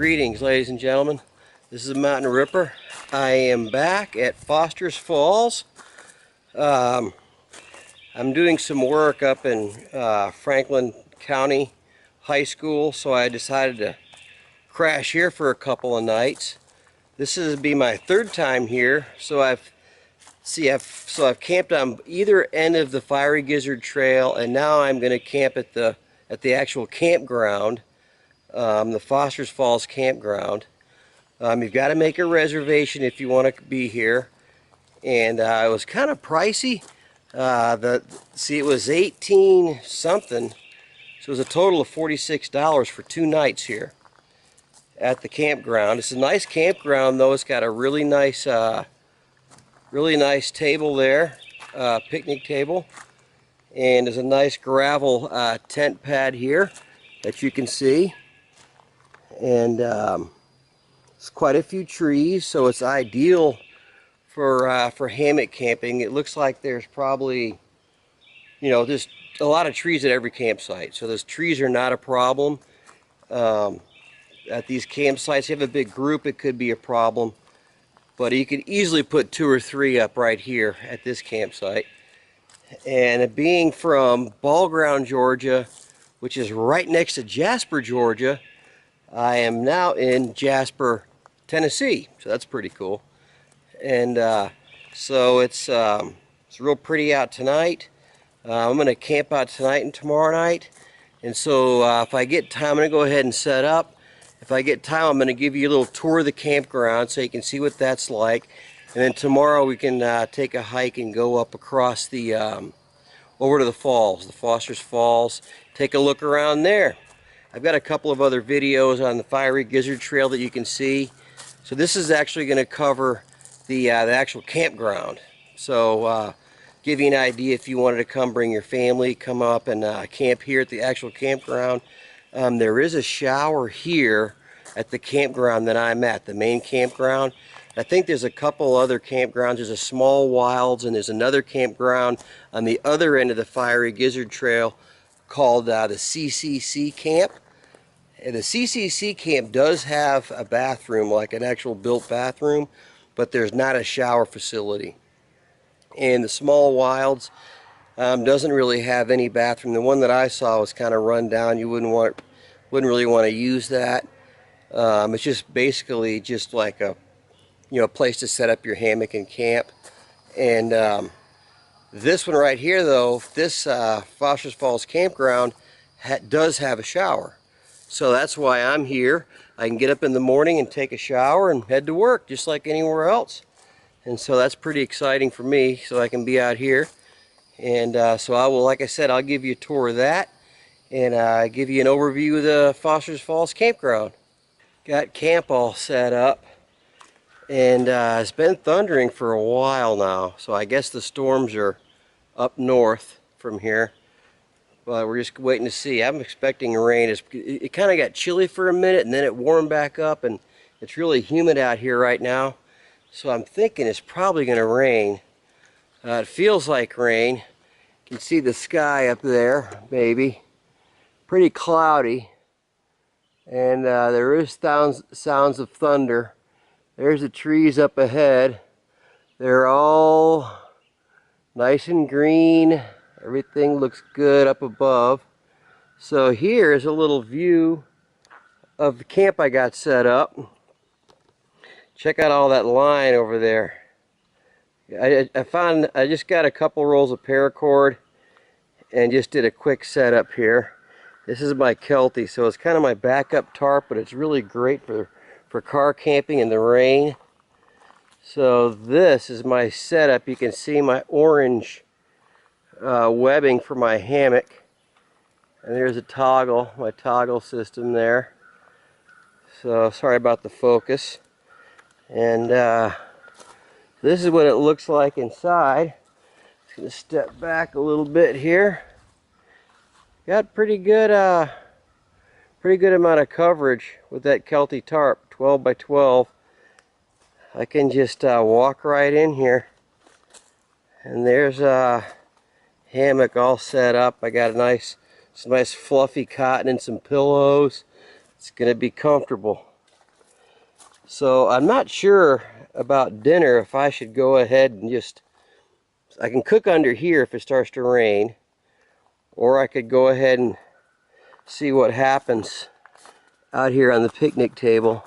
Greetings, ladies and gentlemen. This is Mountain Ripper. I am back at Foster's Falls. I'm doing some work up in Franklin County High School, so I decided to crash here for a couple of nights. This is be my third time here, so I've camped on either end of the Fiery Gizzard Trail, and now I'm going to camp at the actual campground. The Foster's Falls campground. You've got to make a reservation if you want to be here, and it was kind of pricey. It was 18 something, so it was a total of $46 for 2 nights here at the campground. It's a nice campground though. It's got a really nice table there, picnic table, and there's a nice gravel tent pad here that you can see. And it's quite a few trees, so it's ideal for hammock camping. It looks like there's probably, there's a lot of trees at every campsite, so those trees are not a problem. At these campsites, you have a big group, it could be a problem, but you could easily put 2 or 3 up right here at this campsite. And being from Ball Ground, Georgia, which is right next to Jasper, Georgia, I am now in Jasper, Tennessee, so that's pretty cool. And so it's real pretty out tonight. I'm going to camp out tonight and tomorrow night. And so if I get time, I'm going to go ahead and set up. If I get time, I'm going to give you a little tour of the campground so you can see what that's like. And then tomorrow we can take a hike and go up across the over to the falls, the Foster's Falls. Take a look around there. I've got a couple of other videos on the Fiery Gizzard Trail that you can see. So this is actually going to cover the actual campground. So give you an idea if you wanted to come bring your family, come up and camp here at the actual campground. There is a shower here at the campground that I'm at, the main campground. I think there's a couple other campgrounds. There's a Small Wilds, and there's another campground on the other end of the Fiery Gizzard Trail called the CCC camp. And the CCC camp does have a bathroom, like an actual built bathroom, but there's not a shower facility. And the Small Wilds doesn't really have any bathroom. The one that I saw was kind of run down. You wouldn't really want to use that. It's just basically just like a place to set up your hammock and camp. And this one right here, though, this Foster's Falls campground does have a shower. So that's why I'm here. I can get up in the morning and take a shower and head to work just like anywhere else. And so that's pretty exciting for me, so I can be out here. And so I will, like I said, I'll give you a tour of that and give you an overview of the Foster's Falls campground. Got camp all set up, and it's been thundering for a while now, so I guess the storms are up north from here. But we're just waiting to see. I'm expecting rain. It kind of got chilly for a minute, and then it warmed back up, and it's really humid out here right now. So I'm thinking it's probably going to rain. It feels like rain. You can see the sky up there, maybe. Pretty cloudy. And there is sounds of thunder. There's the trees up ahead. They're all nice and green. Everything looks good up above. So here is a little view of the camp I got set up. Check out all that line over there. I just got a couple rolls of paracord and just did a quick setup here. This is my Kelty, so it's kind of my backup tarp, but it's really great for car camping in the rain. So this is my setup. You can see my orange webbing for my hammock, and there's a toggle, my toggle system there. So sorry about the focus. And this is what it looks like inside. Just gonna step back a little bit here. Got pretty good amount of coverage with that Kelty tarp, 12 by 12. I can just walk right in here, and there's a hammock all set up. I got some nice fluffy cotton and some pillows. It's gonna be comfortable. So I'm not sure about dinner if I should go ahead and just, I can cook under here if it starts to rain, or I could go ahead and see what happens out here on the picnic table.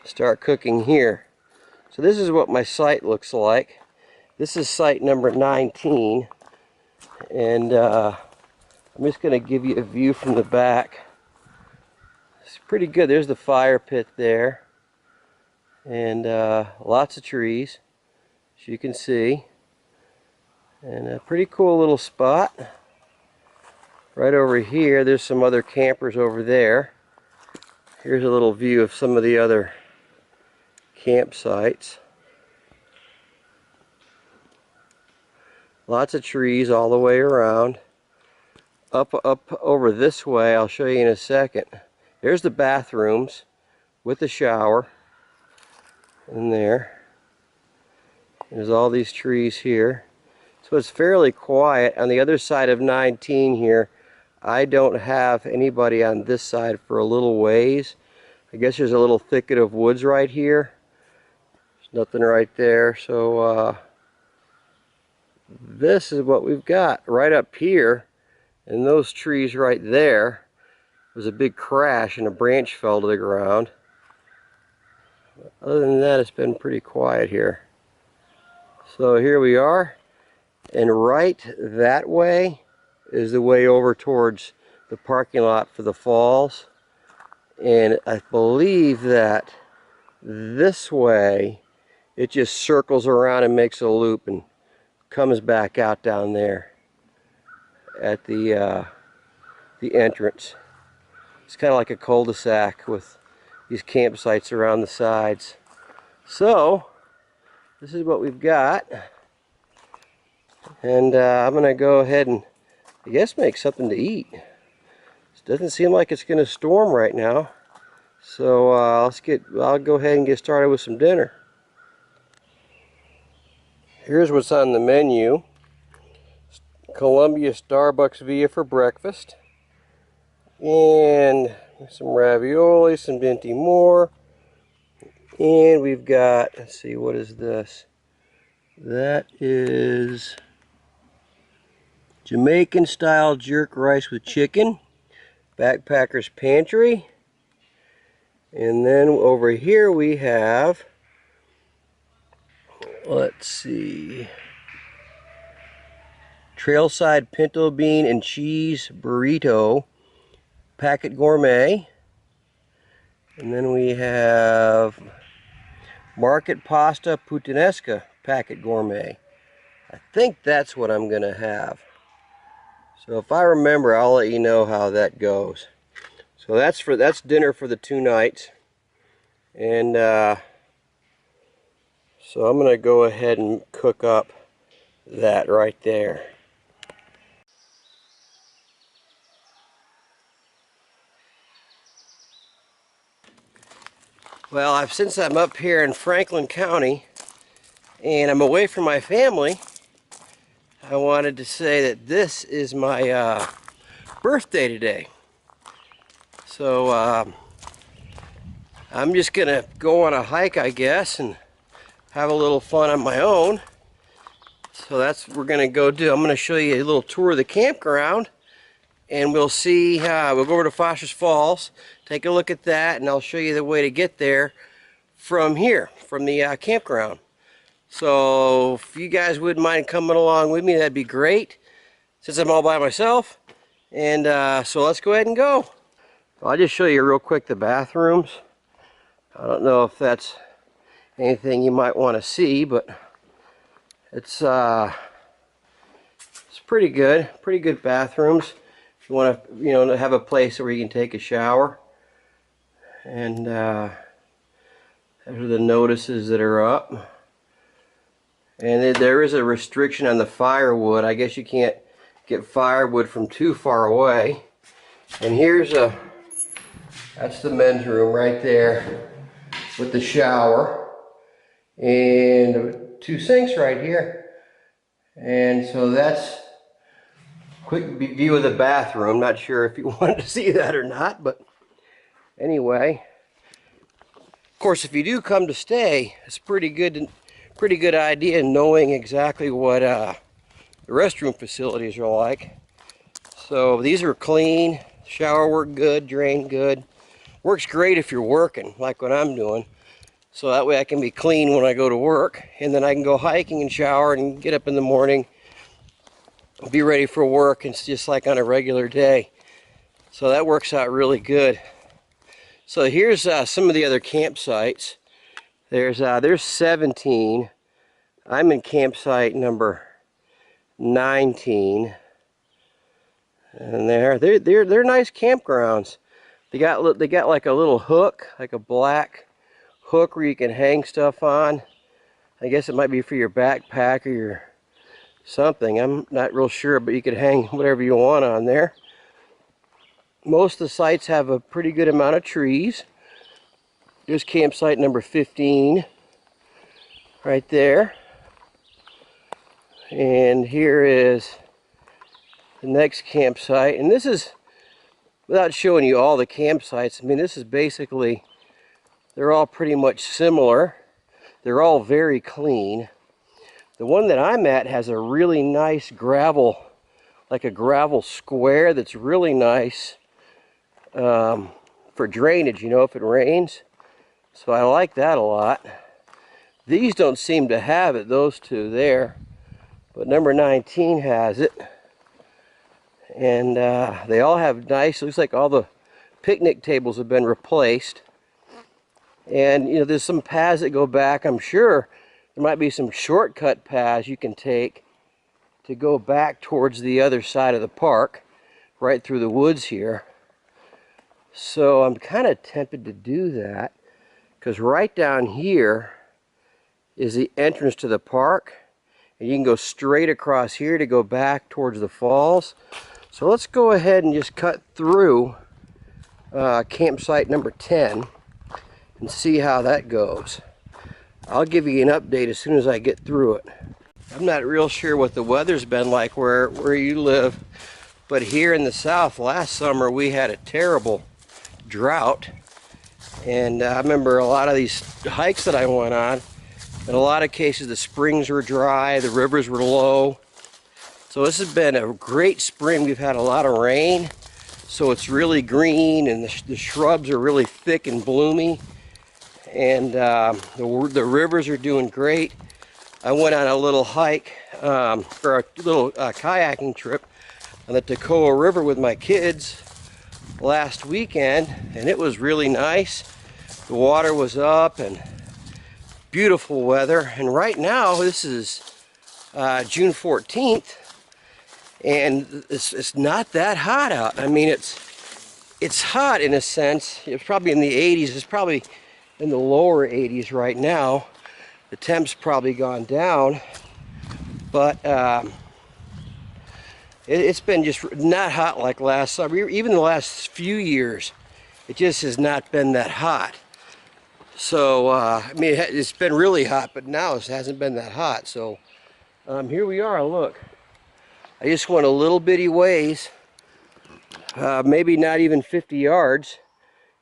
Start cooking here. So this is what my site looks like. This is site number 19, and I'm just going to give you a view from the back. It's pretty good. There's the fire pit there, and lots of trees, as you can see, and a pretty cool little spot. Right over here, there's some other campers over there. Here's a little view of some of the other campsites. Lots of trees all the way around. Up over this way, I'll show you in a second. There's the bathrooms with the shower in there. There's all these trees here. So it's fairly quiet. On the other side of 19 here, I don't have anybody on this side for a little ways. I guess there's a little thicket of woods right here. There's nothing right there. So this is what we've got right up here. And those trees right there, was a big crash and a branch fell to the ground. Other than that, it's been pretty quiet here. So here we are, and right that way is the way over towards the parking lot for the falls. And I believe that this way it just circles around and makes a loop and comes back out down there at the entrance. It's kind of like a cul-de-sac with these campsites around the sides. So this is what we've got, and I'm going to go ahead and I guess make something to eat. It doesn't seem like it's going to storm right now, so I'll go ahead and get started with some dinner. Here's what's on the menu. Columbia Starbucks Via for breakfast, and some ravioli, some Dinty Moore, and we've got, let's see, what is this? That is Jamaican style jerk rice with chicken, Backpacker's Pantry. And then over here we have, let's see, Trailside Pinto Bean and Cheese Burrito, Packet Gourmet. And then we have Market Pasta Puttanesca, Packet Gourmet. I think that's what I'm going to have. So if I remember, I'll let you know how that goes. So that's dinner for the 2 nights. And so I'm going to go ahead and cook up that right there. Well, since I'm up here in Franklin County and I'm away from my family, I wanted to say that this is my birthday today. So I'm just gonna go on a hike, I guess, and have a little fun on my own. So that's what we're gonna go do. I'm gonna show you a little tour of the campground, and we'll see, we'll go over to Foster's Falls, take a look at that, and I'll show you the way to get there from here, from the campground. So if you guys wouldn't mind coming along with me, that'd be great, since I'm all by myself. And so let's go ahead and go. I'll just show you real quick the bathrooms. I don't know if that's anything you might want to see, but it's pretty good bathrooms. If you want to, to have a place where you can take a shower. And those are the notices that are up. And there is a restriction on the firewood. I guess you can't get firewood from too far away. And that's the men's room right there with the shower and 2 sinks right here. And so that's a quick view of the bathroom. Not sure if you wanted to see that or not, but anyway. course, if you do come to stay, it's pretty good idea knowing exactly what the restroom facilities are like. So these are clean, shower work good, drain good. Works great if you're working, like what I'm doing. So that way I can be clean when I go to work, and then I can go hiking and shower and get up in the morning, be ready for work. It's just like on a regular day. So that works out really good. So here's some of the other campsites. There's 17. I'm in campsite number 19. And they're nice campgrounds. They got like a little hook, like a black hook where you can hang stuff on. I guess it might be for your backpack or your something. I'm not real sure, but you could hang whatever you want on there. Most of the sites have a pretty good amount of trees. There's campsite number 15 right there. And here is the next campsite. And this is, without showing you all the campsites, I mean, this is basically, they're all pretty much similar. They're all very clean. The one that I'm at has a really nice gravel, like a gravel square that's really nice for drainage, you know, if it rains. So I like that a lot. These don't seem to have it, those two there. But number 19 has it. And they all have nice, looks like all the picnic tables have been replaced. And, you know, there's some paths that go back. I'm sure there might be some shortcut paths you can take to go back towards the other side of the park, right through the woods here. So I'm kind of tempted to do that, because right down here is the entrance to the park. And you can go straight across here to go back towards the falls. So let's go ahead and just cut through campsite number 10 and see how that goes. I'll give you an update as soon as I get through it. I'm not real sure what the weather's been like where you live, but here in the south last summer we had a terrible drought. And I remember a lot of these hikes that I went on, in a lot of cases the springs were dry, the rivers were low. So this has been a great spring. We've had a lot of rain, so it's really green, and the shrubs are really thick and bloomy. And the rivers are doing great. I went on a little hike, or a little kayaking trip on the Toccoa River with my kids last weekend, and it was really nice. The water was up and beautiful weather. And right now, this is June 14th, and it's not that hot out. I mean, it's hot in a sense. It's probably in the 80s. It's probably in the lower 80s right now. The temp's probably gone down, but it's been just not hot like last summer. Even the last few years, it just has not been that hot. So, I mean, it's been really hot, but now it hasn't been that hot. So, here we are, look. I just went a little bitty ways, maybe not even 50 yards,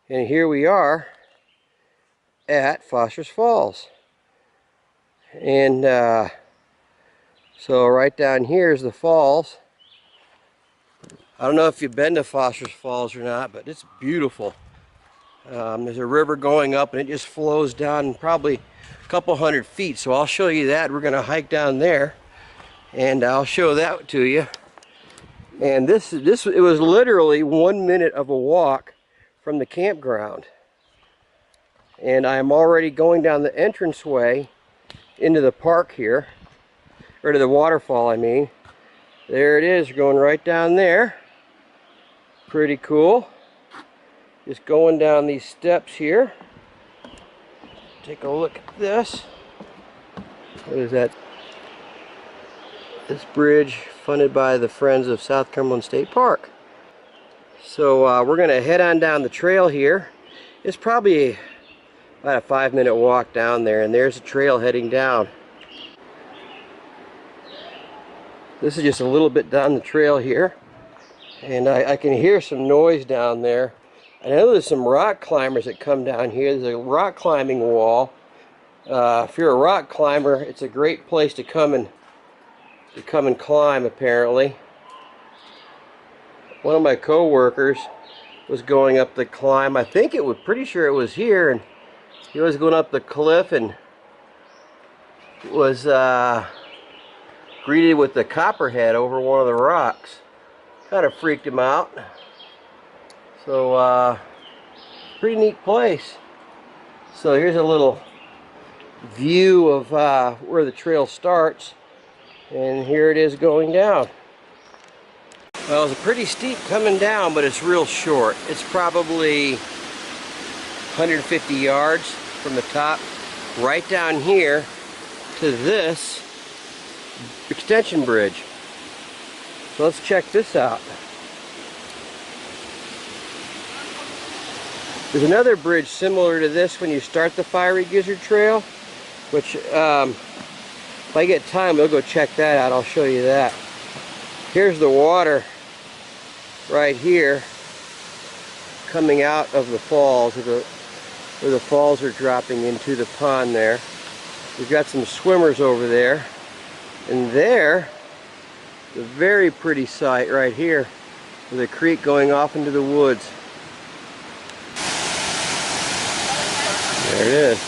and here we are at Foster's Falls. And so right down here is the falls. I don't know if you've been to Foster's Falls or not, but it's beautiful. There's a river going up, and it just flows down probably a couple hundred feet. So I'll show you that. We're going to hike down there, and I'll show that to you. And it was literally 1 minute of a walk from the campground. And I'm already going down the entranceway into the park here, or to the waterfall, I mean. There it is, going right down there. Pretty cool. Just going down these steps here. Take a look at this. What is that? This bridge funded by the Friends of South Cumberland State Park. So we're going to head on down the trail here. It's probably about a 5-minute walk down there, and there's a trail heading down. This is just a little bit down the trail here, and I can hear some noise down there. I know there's some rock climbers that come down here. There's a rock climbing wall. If you're a rock climber, it's a great place to come and climb. Apparently, one of my co-workers was going up the climb. I think it was pretty sure it was here, and he was going up the cliff and was greeted with the copperhead over one of the rocks. Kind of freaked him out. So pretty neat place. So here's a little view of where the trail starts, and here it is going down. Well, it's pretty steep coming down, but it's real short. It's probably 150 yards from the top right down here to this extension bridge. So let's check this out. There's another bridge similar to this when you start the Fiery Gizzard Trail, which if I get time, we'll go check that out. I'll show you that. Here's the water right here coming out of the falls, where the falls are dropping into the pond there. We've got some swimmers over there, and there, the very pretty sight right here with a creek going off into the woods. There it is.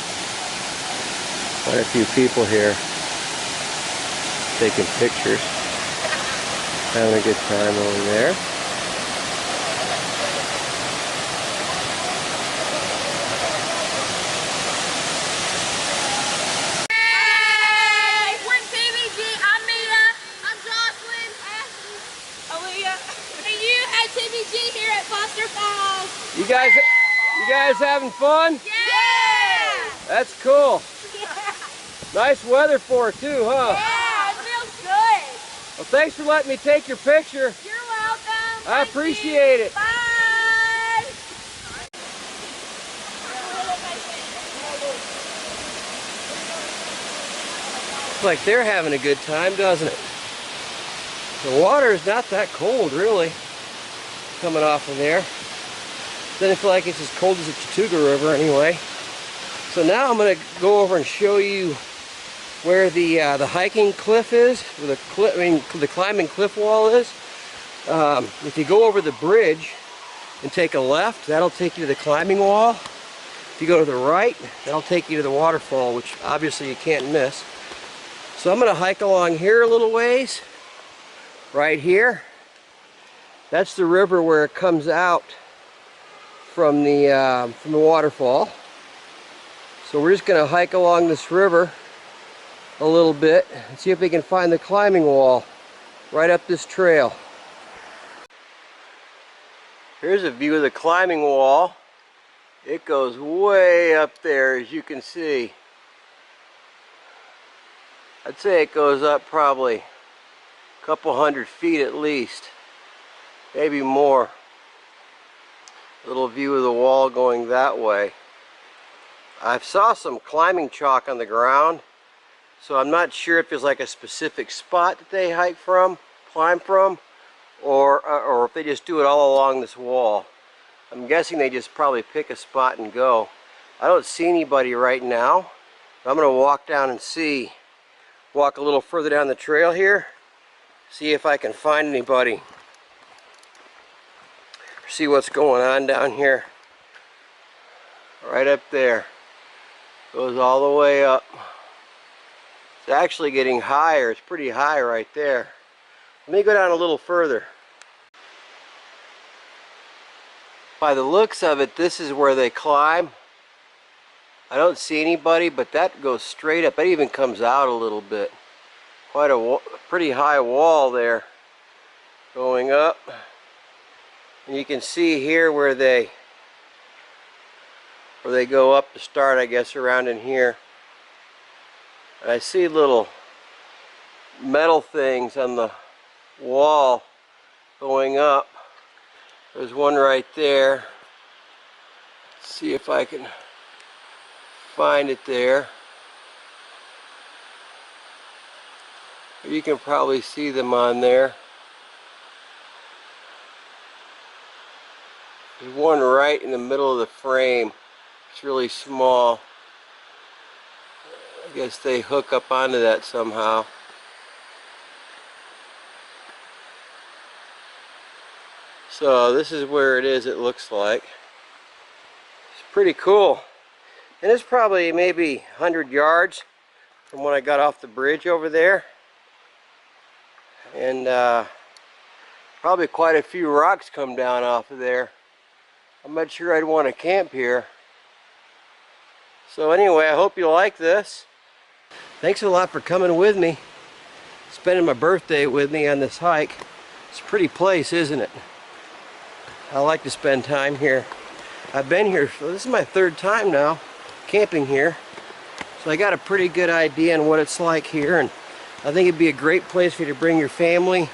Quite a few people here taking pictures, having a good time over there. You guys having fun? Yeah! That's cool. Yeah. Nice weather for it too, huh? Yeah, it feels good. Well, thanks for letting me take your picture. You're welcome. I appreciate it. Bye. Looks like they're having a good time, doesn't it? The water is not that cold, really, coming off of there. Doesn't feel like it's as cold as the Chattooga River anyway. So now I'm going to go over and show you where the hiking cliff is, where the climbing cliff wall is. If you go over the bridge and take a left, that'll take you to the climbing wall. If you go to the right, that'll take you to the waterfall, which obviously you can't miss. So I'm going to hike along here a little ways, right here. That's the river where it comes out from the waterfall. So we're just going to hike along this river a little bit and see if we can find the climbing wall right up this trail. Here's a view of the climbing wall. It goes way up there, as you can see. I'd say it goes up probably a couple 100 feet at least, maybe more. Little view of the wall going that way. I saw some climbing chalk on the ground, so I'm not sure if there's like a specific spot that they hike from, climb from, or if they just do it all along this wall. I'm guessing they just probably pick a spot and go. I don't see anybody right now, but I'm going to walk down and see. Walk a little further down the trail here, see if I can find anybody. See what's going on down here. Right up there. Goes all the way up. It's actually getting higher. It's pretty high right there. Let me go down a little further. By the looks of it, this is where they climb. I don't see anybody, but that goes straight up. It even comes out a little bit. Quite a pretty high wall there going up. And you can see here where they go up to start, I guess, around in here. And I see little metal things on the wall going up. There's one right there. Let's see if I can find it there. You can probably see them on there. There's one right in the middle of the frame. It's really small. I guess they hook up onto that somehow. So this is where it is, it looks like. It's pretty cool. And it's probably maybe 100 yards from when I got off the bridge over there. And probably quite a few rocks come down off of there. I'm not sure I'd want to camp here. So anyway, I hope you like this. Thanks a lot for coming with me, spending my birthday with me on this hike. It's a pretty place, isn't it? I like to spend time here. I've been here, this is my third time now camping here. So I got a pretty good idea on what it's like here, and I think it'd be a great place for you to bring your family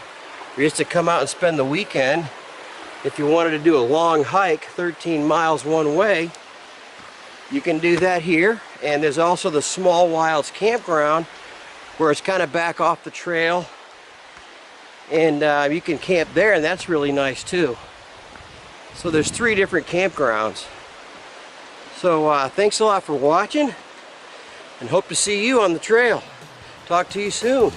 or just to come out and spend the weekend. If you wanted to do a long hike, 13 miles one way, you can do that here. And there's also the Small Wilds campground where it's kind of back off the trail, and you can camp there, and that's really nice too. So there's 3 different campgrounds. So thanks a lot for watching, and hope to see you on the trail. Talk to you soon.